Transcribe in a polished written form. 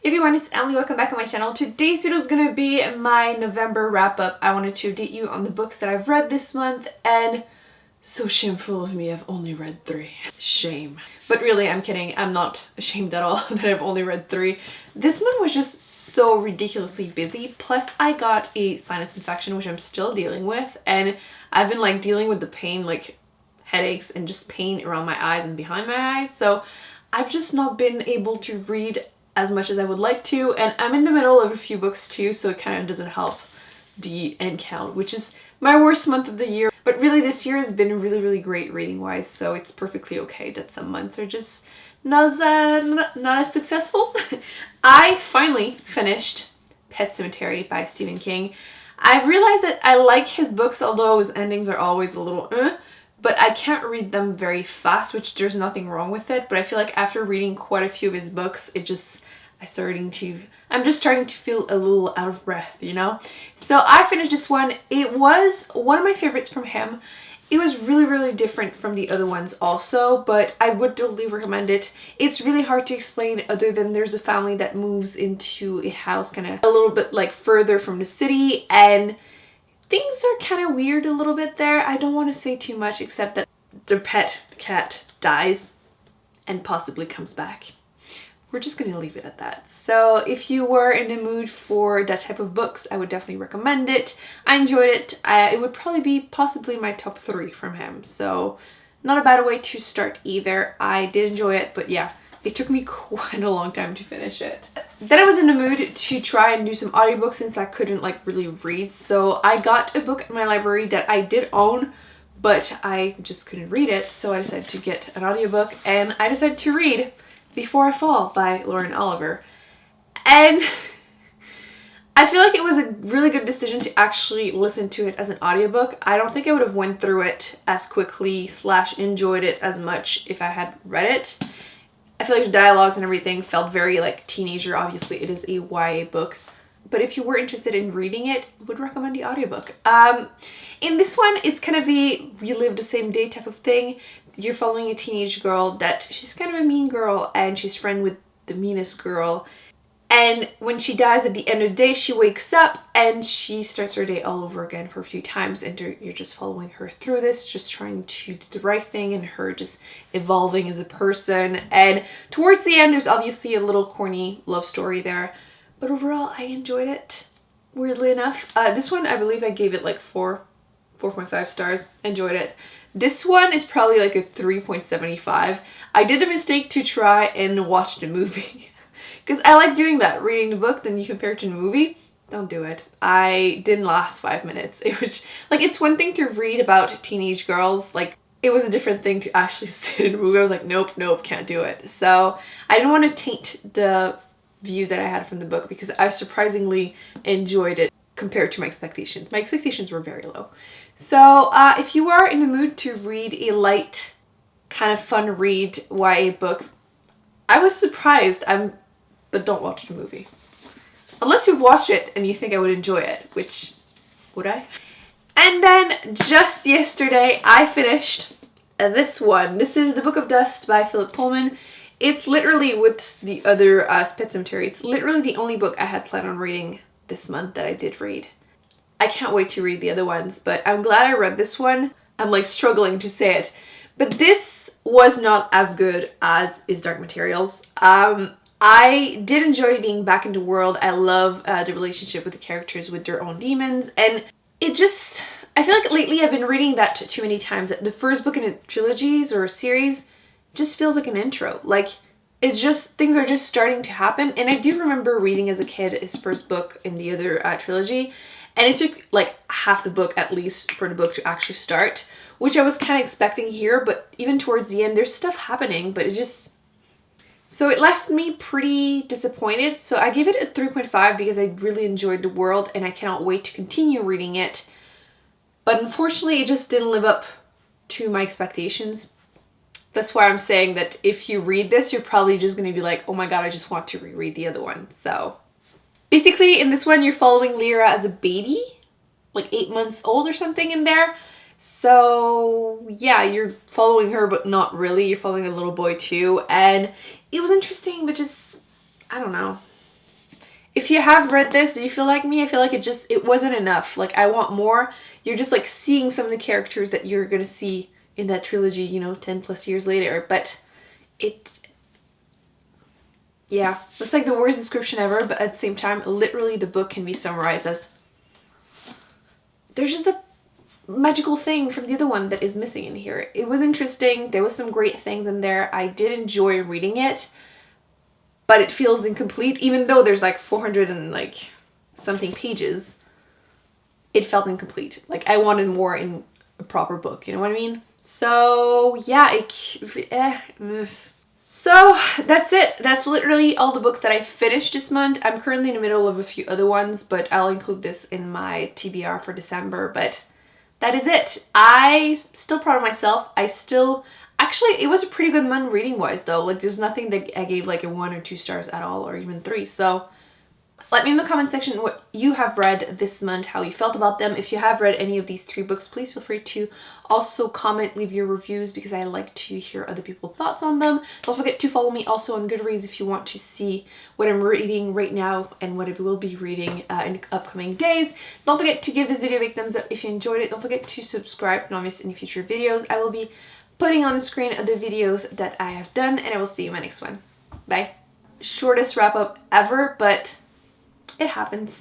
Hey everyone, it's Emily. Welcome back on my channel. Today's video is going to be my November wrap-up. I wanted to update you on the books that I've read this month, and so shameful of me, I've only read 3. Shame. But really, I'm kidding. I'm not ashamed at all that I've only read 3. This month was just so ridiculously busy. Plus, I got a sinus infection, which I'm still dealing with, and I've been dealing with the pain, headaches and just pain around my eyes and behind my eyes. So I've just not been able to read as much as I would like to, and I'm in the middle of a few books too, so it kind of doesn't help the end count, which is my worst month of the year. But really this year has been really great reading wise, so it's perfectly okay that some months are just not as successful. I finally finished Pet Sematary by Stephen King. I've realized that I like his books, although his endings are always a little but I can't read them very fast, which there's nothing wrong with it. But I feel like after reading quite a few of his books, I'm just starting to feel a little out of breath, you know? So I finished this one. It was one of my favorites from him. It was really different from the other ones also, but I would totally recommend it. It's really hard to explain other than there's a family that moves into a house kind of a little bit further from the city, and things are kind of weird a little bit there. I don't want to say too much except that their pet cat dies and possibly comes back. We're just going to leave it at that. So if you were in the mood for that type of books, I would definitely recommend it. I enjoyed it. It would probably be possibly my top 3 from him. So not a bad way to start either. I did enjoy it, but yeah, it took me quite a long time to finish it. Then I was in the mood to try and do some audiobooks since I couldn't really read. So I got a book in my library that I did own, but I just couldn't read it. So I decided to get an audiobook, and I decided to read Before I Fall by Lauren Oliver. And I feel like it was a really good decision to actually listen to it as an audiobook. I don't think I would have went through it as quickly / enjoyed it as much if I had read it. I feel like the dialogues and everything felt very teenager. Obviously it is a YA book, but if you were interested in reading it, I would recommend the audiobook. In this one, it's kind of a relive the same day type of thing. You're following a teenage girl that she's kind of a mean girl, and she's friends with the meanest girl. And when she dies at the end of the day, she wakes up and she starts her day all over again for a few times, and you're just following her through this, just trying to do the right thing and her just evolving as a person. And towards the end, there's obviously a little corny love story there, but overall I enjoyed it, weirdly enough. This one, I believe I gave it 4.5 stars. Enjoyed it. This one is probably a 3.75. I did a mistake to try and watch the movie. Because I like doing that, reading the book, then you compare it to the movie. Don't do it. I didn't last 5 minutes. It was it's one thing to read about teenage girls. It was a different thing to actually sit in a movie. I was like, nope, can't do it. So I didn't want to taint the view that I had from the book, because I surprisingly enjoyed it compared to my expectations. My expectations were very low. So if you are in the mood to read a light, kind of fun read YA book, I was surprised. But don't watch the movie. Unless you've watched it and you think I would enjoy it, which, would I? And then just yesterday I finished this one. This is The Book of Dust by Philip Pullman. It's literally, with the other Pet Sematary, it's literally the only book I had planned on reading this month that I did read. I can't wait to read the other ones, but I'm glad I read this one. I'm struggling to say it, but this was not as good as is Dark Materials. I did enjoy being back in the world. I love the relationship with the characters with their own demons, and I feel like lately I've been reading that too many times. The first book in a trilogies or a series just feels like an intro. It's just, things are just starting to happen. And I do remember reading as a kid his first book in the other trilogy, and it took half the book at least for the book to actually start, which I was kind of expecting here. But even towards the end, there's stuff happening, but so it left me pretty disappointed. So I gave it a 3.5 because I really enjoyed the world and I cannot wait to continue reading it. But unfortunately, it just didn't live up to my expectations. That's why I'm saying that if you read this, you're probably just going to be like, oh my god, I just want to reread the other one. So basically in this one, you're following Lyra as a baby, 8 months old or something in there. So yeah, you're following her, but not really. You're following a little boy too. And it was interesting, but just, I don't know. if you have read this, do you feel like me? I feel like it wasn't enough. Like, I want more. You're just like seeing some of the characters that you're gonna see in that trilogy, you know, 10 plus years later. But yeah, it's like the worst description ever, but at the same time, literally the book can be summarized as there's just a magical thing from the other one that is missing in here. It was interesting. There was some great things in there. I did enjoy reading it, but it feels incomplete. Even though there's like 400 and like something pages, it felt incomplete. Like, I wanted more in a proper book, you know what I mean? So yeah, so that's it. That's literally all the books that I finished this month. I'm currently in the middle of a few other ones, but I'll include this in my TBR for December. But that is it. I still proud of myself. Actually, it was a pretty good month reading wise though. Like, there's nothing that I gave like a 1 or 2 stars at all, or even 3. So let me in the comment section what you have read this month, how you felt about them. If you have read any of these 3 books, please feel free to also comment, leave your reviews, because I like to hear other people's thoughts on them. Don't forget to follow me also on Goodreads if you want to see what I'm reading right now and what I will be reading in upcoming days. Don't forget to give this video a big thumbs up if you enjoyed it. Don't forget to subscribe to not miss any future videos. I will be putting on the screen the videos that I have done, and I will see you in my next one. Bye. Shortest wrap up ever, but it happens.